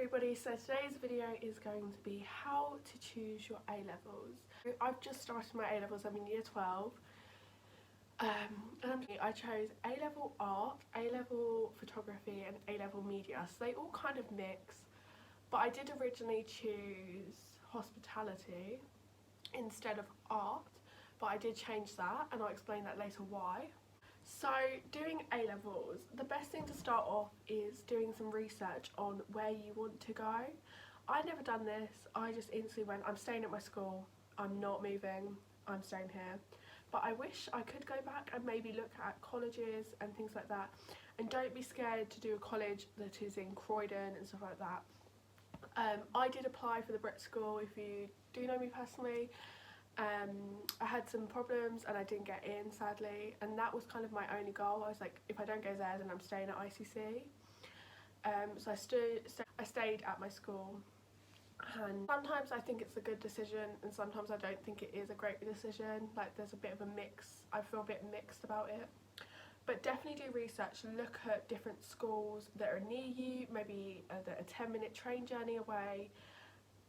everybody, so today's video is going to be how to choose your A-levels. I've just started my A-levels, I'm in year 12 and I chose A-level art, A-level photography and A-level media, so they all kind of mix, but I did originally choose hospitality instead of art, but I did change that and I'll explain that later why. So doing A-levels, the best thing to start off is doing some research on where you want to go. I'd never done this, I just instantly went, I'm staying at my school, I'm not moving, I'm staying here. But I wish I could go back and maybe look at colleges and things like that. And don't be scared to do a college that is in Croydon and stuff like that. I did apply for the Brit School, if you do know me personally. I had some problems and I didn't get in, sadly, and that was kind of my only goal. I was like, if I don't go there, then I'm staying at ICC. So I stayed at my school, and sometimes I think it's a good decision and sometimes I don't think it is a great decision. Like, there's a bit of a mix, I feel a bit mixed about it. But definitely do research, look at different schools that are near you, maybe that are a 10-minute train journey away.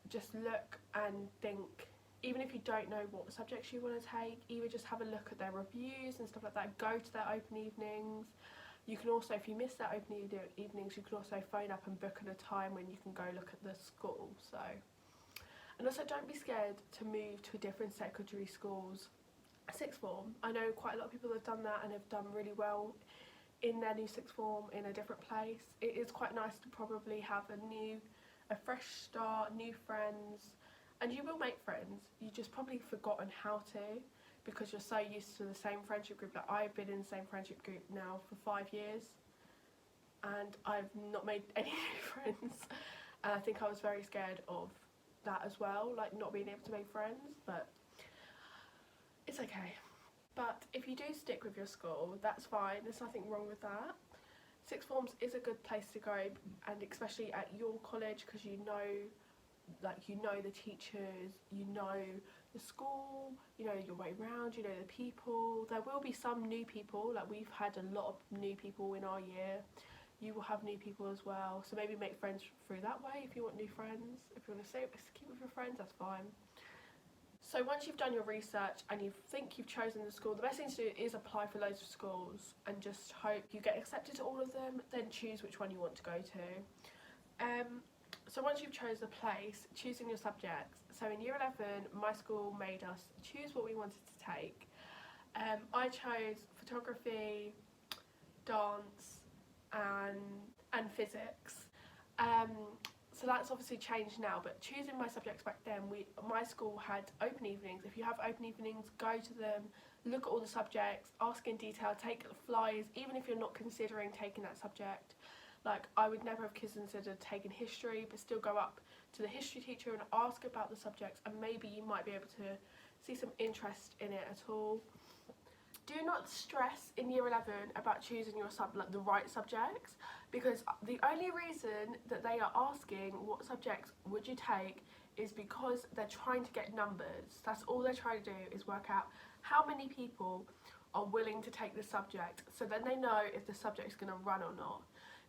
Just look and think. Even if you don't know what subjects you want to take, either just have a look at their reviews and stuff like that, go to their open evenings. You can also, if you miss their open evenings, you can also phone up and book at a time when you can go look at the school. So, and also don't be scared to move to different secondary schools. Sixth form, I know quite a lot of people have done that and have done really well in their new sixth form in a different place. It is quite nice to probably have a fresh start, new friends. And you will make friends, you just probably forgotten how to because you're so used to the same friendship group. Like, I've been in the same friendship group now for 5 years and I've not made any new friends, and I think I was very scared of that as well, like not being able to make friends, but it's okay. But if you do stick with your school, that's fine, there's nothing wrong with that. Sixth forms is a good place to go, and especially at your college, because you know the teachers, you know the school, you know your way around, you know the people. There will be some new people, like we've had a lot of new people in our year. You will have new people as well, so maybe make friends through that way if you want new friends. If you want to keep with your friends, that's fine. So once you've done your research and you think you've chosen the school, the best thing to do is apply for loads of schools and just hope you get accepted to all of them, then choose which one you want to go to. So once you've chosen a place, choosing your subjects. So in year 11, my school made us choose what we wanted to take. I chose photography, dance and physics. So that's obviously changed now, but choosing my subjects back then, my school had open evenings. If you have open evenings, go to them, look at all the subjects, ask in detail, take flyers, even if you're not considering taking that subject. Like, I would never have considered taking history, but still go up to the history teacher and ask about the subjects, and maybe you might be able to see some interest in it at all. Do not stress in year 11 about choosing your the right subjects, because the only reason that they are asking what subjects would you take is because they're trying to get numbers. That's all they're trying to do, is work out how many people are willing to take the subject, so then they know if the subject's going to run or not.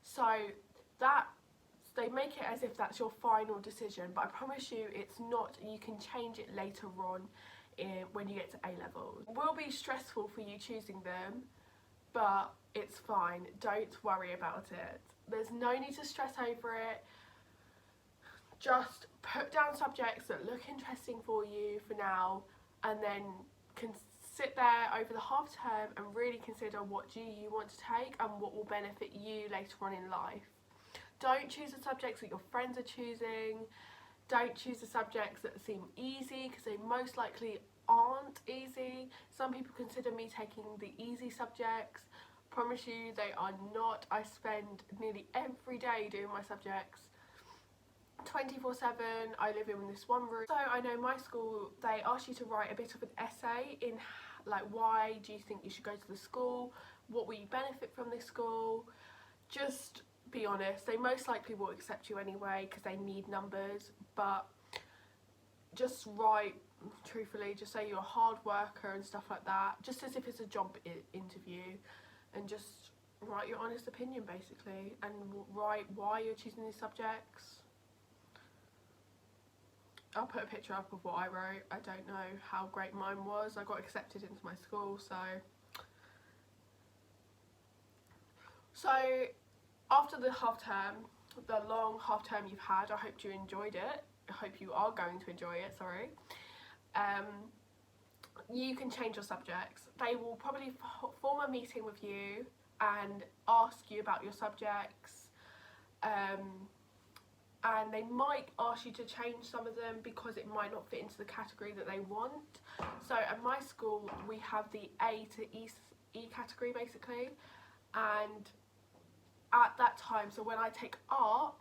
So that they make it as if that's your final decision, but I promise you it's not. You can change it later on when you get to A-levels. It will be stressful for you choosing them, but it's fine. Don't worry about it. There's no need to stress over it. Just put down subjects that look interesting for you for now, and then sit there over the half term and really consider what do you want to take and what will benefit you later on in life. Don't choose the subjects that your friends are choosing. Don't choose the subjects that seem easy, because they most likely aren't easy. Some people consider me taking the easy subjects. Promise you they are not. I spend nearly every day doing my subjects 24/7. I live in this one room. So I know my school, they ask you to write a bit of an essay in like, why do you think you should go to the school, what will you benefit from this school. Just be honest, they most likely will accept you anyway because they need numbers, but just write truthfully, just say you're a hard worker and stuff like that, just as if it's a job interview, and just write your honest opinion basically, and write why you're choosing these subjects. I'll put a picture up of what I wrote. I don't know how great mine was. I got accepted into my school, so after the half term, the long half term you've had, I hope you enjoyed it. I hope you are going to enjoy it, sorry. You can change your subjects. They will probably form a meeting with you and ask you about your subjects, and they might ask you to change some of them because it might not fit into the category that they want. So at my school we have the A to E category basically, and at that time, so when I take art,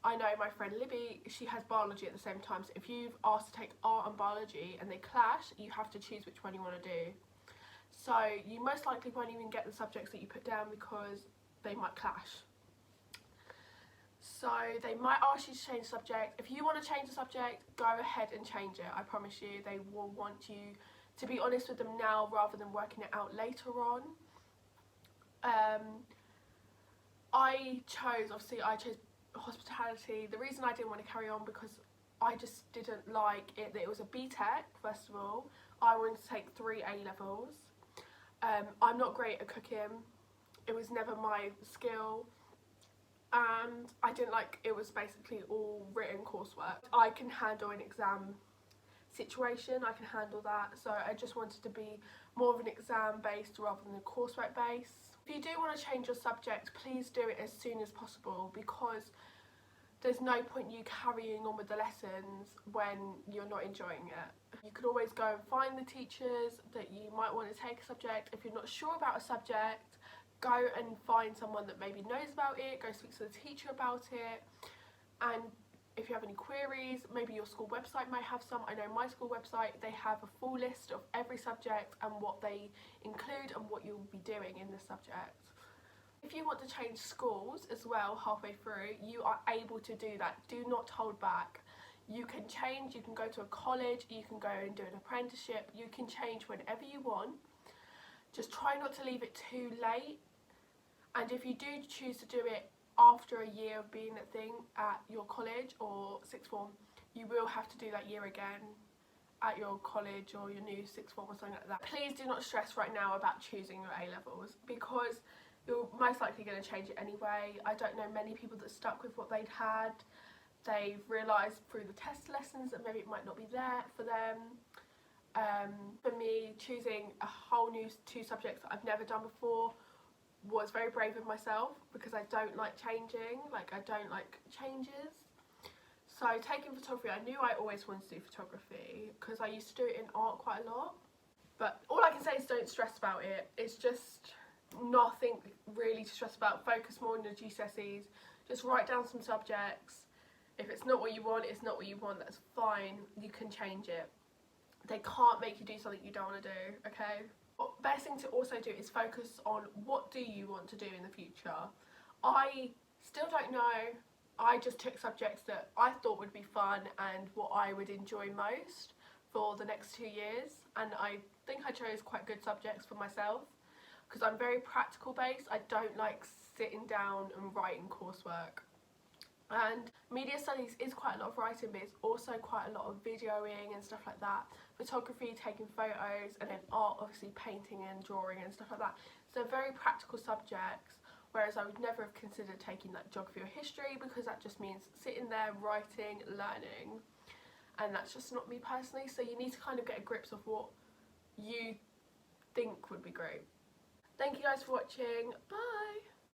I know my friend Libby, she has biology at the same time, so if you've asked to take art and biology and they clash, you have to choose which one you want to do. So you most likely won't even get the subjects that you put down because they might clash. So they might ask you to change the subject. If you want to change the subject, go ahead and change it. I promise you they will want you to be honest with them now rather than working it out later on. I chose hospitality. The reason I didn't want to carry on because I just didn't like it that it was a BTEC. First of all, I wanted to take 3 A-levels. I'm not great at cooking. It was never my skill, and I didn't like it was basically all written coursework. I can handle an exam situation, I can handle that, so I just wanted to be more of an exam based rather than a coursework based. If you do want to change your subject, please do it as soon as possible because there's no point you carrying on with the lessons when you're not enjoying it. You could always go and find the teachers that you might want to take a subject. If you're not sure about a subject, go and find someone that maybe knows about it, go speak to the teacher about it, and if you have any queries, maybe your school website might have some. I know my school website, they have a full list of every subject and what they include and what you'll be doing in this subject. If you want to change schools as well halfway through, you are able to do that. Do not hold back. You can change, you can go to a college, you can go and do an apprenticeship, you can change whenever you want. Just try not to leave it too late. And if you do choose to do it after a year of being at your college or sixth form, you will have to do that year again at your college or your new sixth form or something like that. Please do not stress right now about choosing your A-levels because you're most likely going to change it anyway. I don't know many people that stuck with what they'd had. They've realised through the test lessons that maybe it might not be there for them. For me, choosing a whole new 2 subjects that I've never done before was very brave of myself because I don't like changing, I don't like changes. So taking photography, I knew I always wanted to do photography because I used to do it in art quite a lot. But all I can say is don't stress about it. It's just nothing really to stress about. Focus more on your GCSEs. Just write down some subjects. If it's not what you want, it's not what you want. That's fine. You can change it. They can't make you do something you don't want to do, okay? Best thing to also do is focus on what do you want to do in the future. I still don't know. I just took subjects that I thought would be fun and what I would enjoy most for the next 2 years, and I think I chose quite good subjects for myself because I'm very practical based. I don't like sitting down and writing coursework. And media studies is quite a lot of writing, but it's also quite a lot of videoing and stuff like that. Photography, taking photos, and then art, obviously painting and drawing and stuff like that. So very practical subjects, whereas I would never have considered taking like geography or history because that just means sitting there, writing, learning. And that's just not me personally, so you need to kind of get a grip of what you think would be great. Thank you guys for watching. Bye!